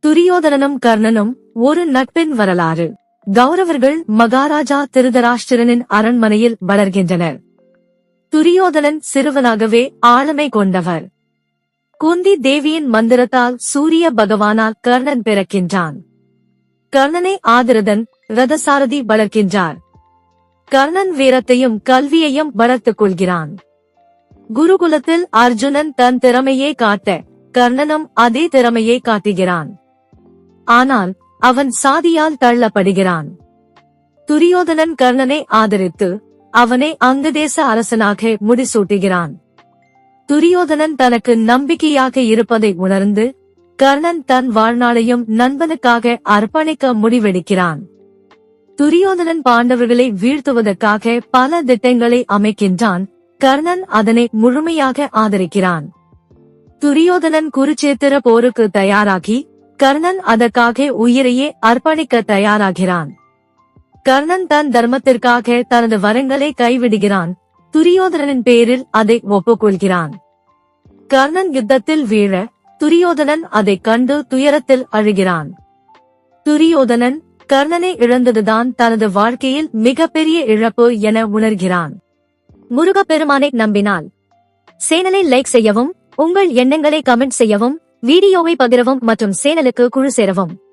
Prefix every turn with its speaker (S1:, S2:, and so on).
S1: துரியோதனனும் கர்ணனும் ஒரு நட்பின் வரலாறு. கௌரவர்கள் மகாராஜா திருதராஷ்டிரனின் அரண்மனையில் வளர்கின்றனர். துரியோதனன் சிறுவனாகவே ஆளுமை கொண்டவர். குந்தி தேவியின் மந்திரத்தால் சூரிய பகவானால் கர்ணன் பிறக்கின்றான். கர்ணனை ஆதிரதன் ரதசாரதி வளர்க்கின்றார். கர்ணன் வீரத்தையும் கல்வியையும் வளர்த்துக் கொள்கிறான். குருகுலத்தில் அர்ஜுனன் தன் திறமையை காட்ட கர்ணனும் அதே திறமையை காட்டுகிறான். ஆனால் அவன் சாதியால் தள்ளப்படுகிறான். துரியோதனன் கர்ணனை ஆதரித்து அவனை அங்கதேச அரசனாக முடிசூட்டுகிறான். துரியோதனன் தனக்கு நம்பிக்கையாக இருப்பதை உணர்ந்து கர்ணன் தன் வாழ்நாளையும் நண்பனுக்காக அர்ப்பணிக்க முடிவெடுக்கிறான். துரியோதனன் பாண்டவர்களை வீழ்த்துவதற்காக பல திட்டங்களை அமைக்கின்றான். கர்ணன் அதனை முழுமையாக ஆதரிக்கிறான். துரியோதனன் குருச்சேத்திர போருக்கு தயாராகி கர்ணன் அதற்காக உயிரையே அர்ப்பணிக்க தயாராகிறான். கர்ணன் தன் தர்மத்திற்காக தனது வரங்களை கைவிடுகிறான். துரியோதனனின் பேரில் அதை ஒப்புக்கொள்கிறான். கர்ணன் யுத்தத்தில் வீழ துரியோதனன் அதைக் கண்டு துயரத்தில் அழுகிறான். துரியோதனன் கர்ணனை இழந்ததுதான் தனது வாழ்க்கையில் மிகப்பெரிய இழப்பு என உணர்கிறான். முருகப்பெருமானை நம்பினால் சேனலை லைக் செய்யவும், உங்கள் எண்ணங்களை கமெண்ட் செய்யவும், வீடியோவை பகிரவும் மற்றும் சேனலுக்கு குழு சேரவும்.